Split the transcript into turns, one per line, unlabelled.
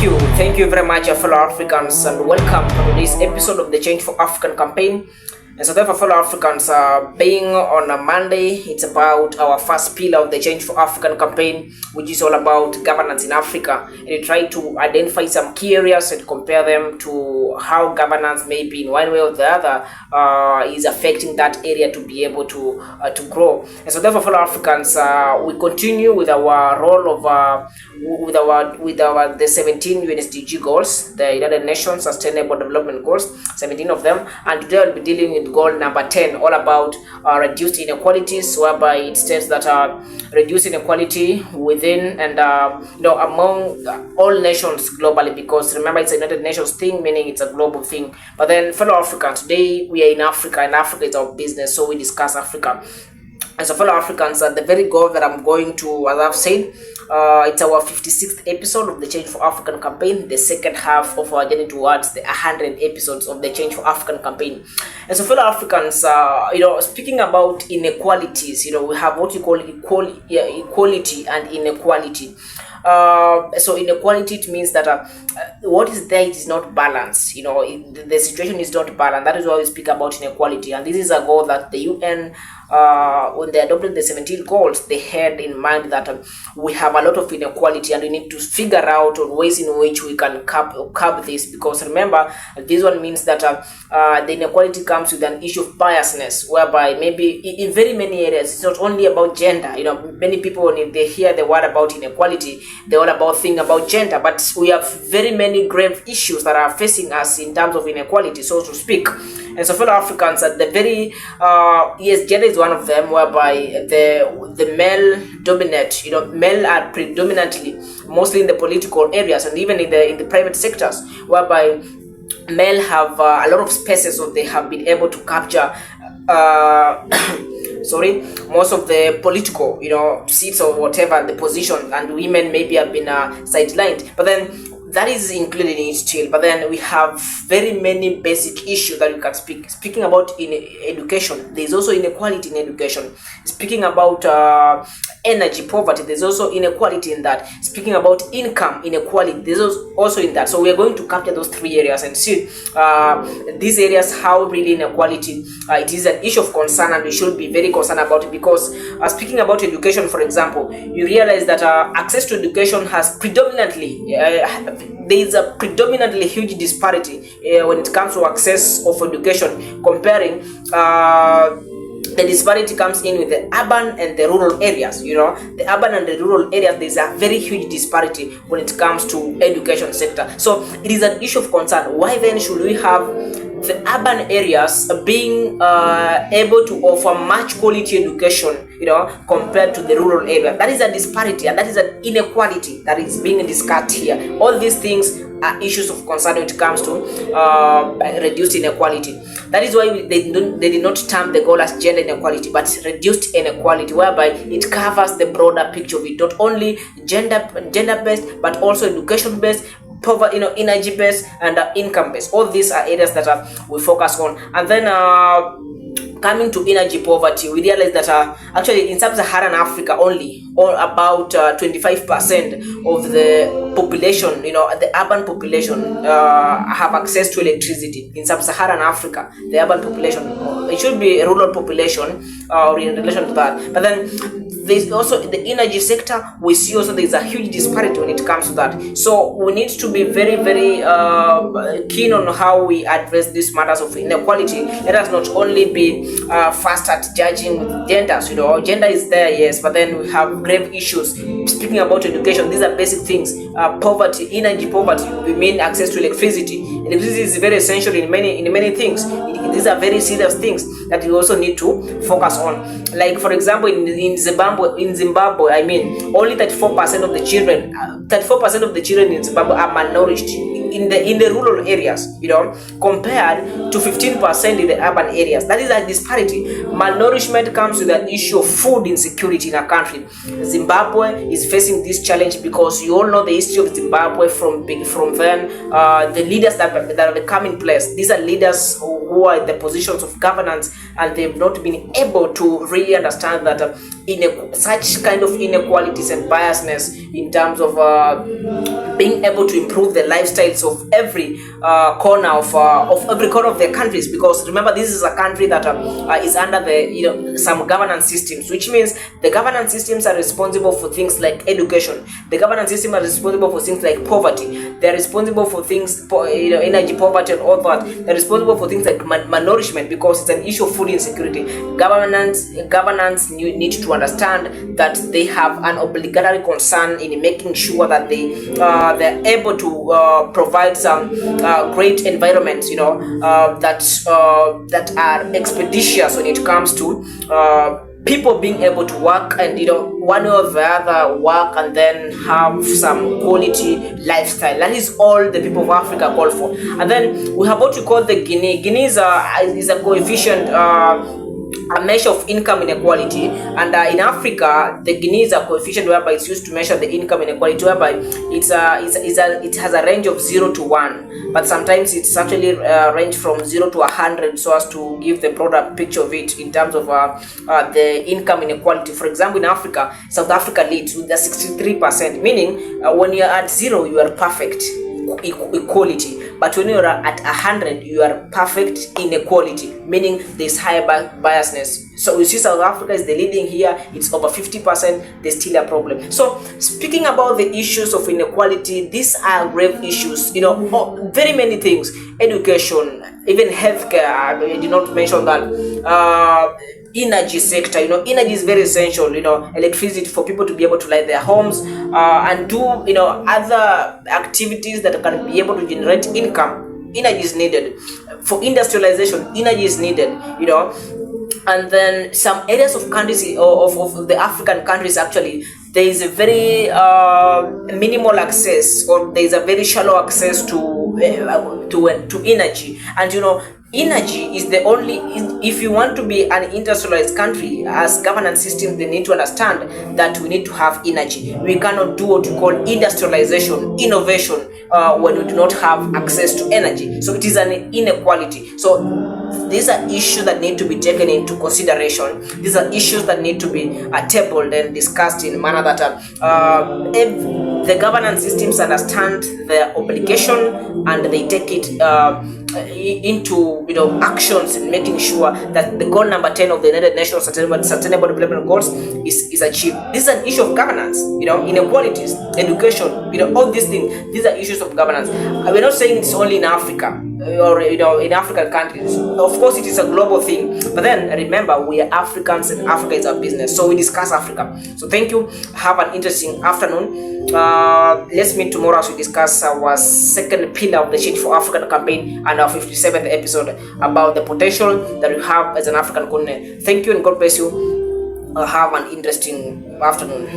Thank you very much, fellow Africans, and welcome to this episode of the Change for African campaign. And so, therefore, fellow Africans, being on a Monday, it's about our first pillar of the Change for African campaign, which is all about governance in Africa. And we try to identify some key areas and compare them to how governance, maybe in one way or the other, is affecting that area to be able to grow. And so, therefore, fellow Africans, we continue with our role of the 17 UNSDG goals, the United Nations Sustainable Development Goals, 17 of them, and today I'll be dealing with goal number 10, all about reduced inequalities, whereby it states that reduce inequality within and among all nations globally, because remember it's a United Nations thing, meaning it's a global thing. But then, fellow Africans, today we are in Africa, and Africa is our business, so we discuss Africa. And so, fellow Africans, the very goal that I'm going to, as I've said, it's our 56th episode of the Change for African campaign, the second half of our journey towards the 100 episodes of the Change for African campaign. And so, fellow Africans, speaking about inequalities, we have what you call equality and inequality. So inequality, it means that what is there, it is not balanced. The situation is not balanced. That is why we speak about inequality, and this is a goal that the UN, when they adopted the 17 goals, they had in mind that we have a lot of inequality, and we need to figure out ways in which we can curb this. Because remember, this one means that the inequality comes with an issue of biasness, whereby maybe in very many areas it's not only about gender. Many people, when they hear the word about inequality, they're all about thinking about gender, but we have very many grave issues that are facing us in terms of inequality, so to speak. And so, fellow Africans, the very yes, gender is one of them, whereby the male dominate. Male are predominantly, mostly in the political areas and even in the private sectors, whereby male have a lot of spaces, so they have been able to capture most of the political, seats or whatever the position, and women maybe have been sidelined. But then that is included in it still. But then we have very many basic issues that we can speaking about in education. There's also inequality in education. Speaking about energy poverty, there's also inequality in that. Speaking about income inequality, there's also in that. So we are going to capture those three areas and see these areas, how really inequality it is an issue of concern, and we should be very concerned about it. Because speaking about education, for example, you realize that access to education has predominantly there is a predominantly huge disparity when it comes to access of education, comparing the disparity comes in with the urban and the rural areas. The urban and the rural areas, there's a very huge disparity when it comes to education sector. So it is an issue of concern. Why then should we have the urban areas being able to offer much quality education, compared to the rural area? That is a disparity, and that is an inequality that is being discussed here. All these things are issues of concern when it comes to reduced inequality. That is why they did not term the goal as gender inequality, but reduced inequality, whereby it covers the broader picture of it, not only gender-based, but also education-based, poverty, energy-based, and income-based. All these are areas that we focus on. And then coming to energy poverty, we realize that actually in sub-Saharan Africa only, or about 25% of the population, the urban population, have access to electricity. In sub-Saharan Africa, the urban population, it should be a rural population or in relation to that. But then there's also the energy sector. We see also there's a huge disparity when it comes to that. So we need to be very, very keen on how we address these matters of inequality. Let us not only be fast at judging with genders. Gender is there, yes, but then we have grave issues. Speaking about education, these are basic things. Poverty, energy poverty, we mean access to electricity. Electricity is very essential in many things. These are very serious things that we also need to focus on. Like, for example, in Zimbabwe, only 34% of the children in Zimbabwe are malnourished. in the rural areas, compared to 15% in the urban areas. That is a disparity. Malnourishment comes with the issue of food insecurity in a country. Zimbabwe is facing this challenge because you all know the history of Zimbabwe from then. The leaders that have come in place, these are leaders who are in the positions of governance, and they've not been able to really understand that such kind of inequalities and biasness in terms of being able to improve the lifestyles of every corner of their countries. Because remember, this is a country that is under the some governance systems, which means the governance systems are responsible for things like education. The governance system are responsible for things like poverty. They're responsible for things, energy poverty and all that. They're responsible for things like malnourishment, because it's an issue of food insecurity. Governance need to understand that they have an obligatory concern in making sure that they're able to provide some great environments, that are expeditious when it comes to people being able to work and one way or the other work and then have some quality lifestyle. That is all the people of Africa call for. And then we have what we call the Guinea. Guinea is a coefficient, a measure of income inequality, and in Africa the Guinea is a coefficient whereby it's used to measure the income inequality, whereby it has a range of 0 to 1, but sometimes it's actually range from 0 to 100, so as to give the broader picture of it in terms of the income inequality. For example, in Africa, South Africa leads with the 63%, meaning when you are at 0 you are perfect equality, but when you are at 100 you are perfect inequality, meaning there's higher biasness. So you see South Africa is the leading here, it's over 50%, there's still a problem. So speaking about the issues of inequality, these are grave issues, very many things, education, even healthcare. I did not mention that. Energy sector, energy is very essential, electricity for people to be able to light their homes and do other activities that can be able to generate income. Energy is needed for industrialization. Energy is needed, and then some areas of countries of the African countries, actually there is a very minimal access, or there is a very shallow access to energy. And energy is the only, if you want to be an industrialized country, as governance systems, they need to understand that we need to have energy. We cannot do what we call industrialization, innovation, when we do not have access to energy. So it is an inequality. So these are issues that need to be taken into consideration. These are issues that need to be tabled and discussed in a manner that if the governance systems understand their obligation and they take it into actions in making sure that the goal number 10 of the United Nations Sustainable Development Goals is achieved. This is an issue of governance, inequalities, education, all these things. These are issues of governance. We're not saying it's only in Africa or in African countries. Of course it is a global thing, but then remember, we are Africans and Africa is our business, so we discuss Africa. So thank you, have an interesting afternoon. Let's meet tomorrow as we discuss our second pillar of the Change for Africa campaign and our 57th episode about the potential that we have as an African continent. Thank you and God bless you. Have an interesting afternoon.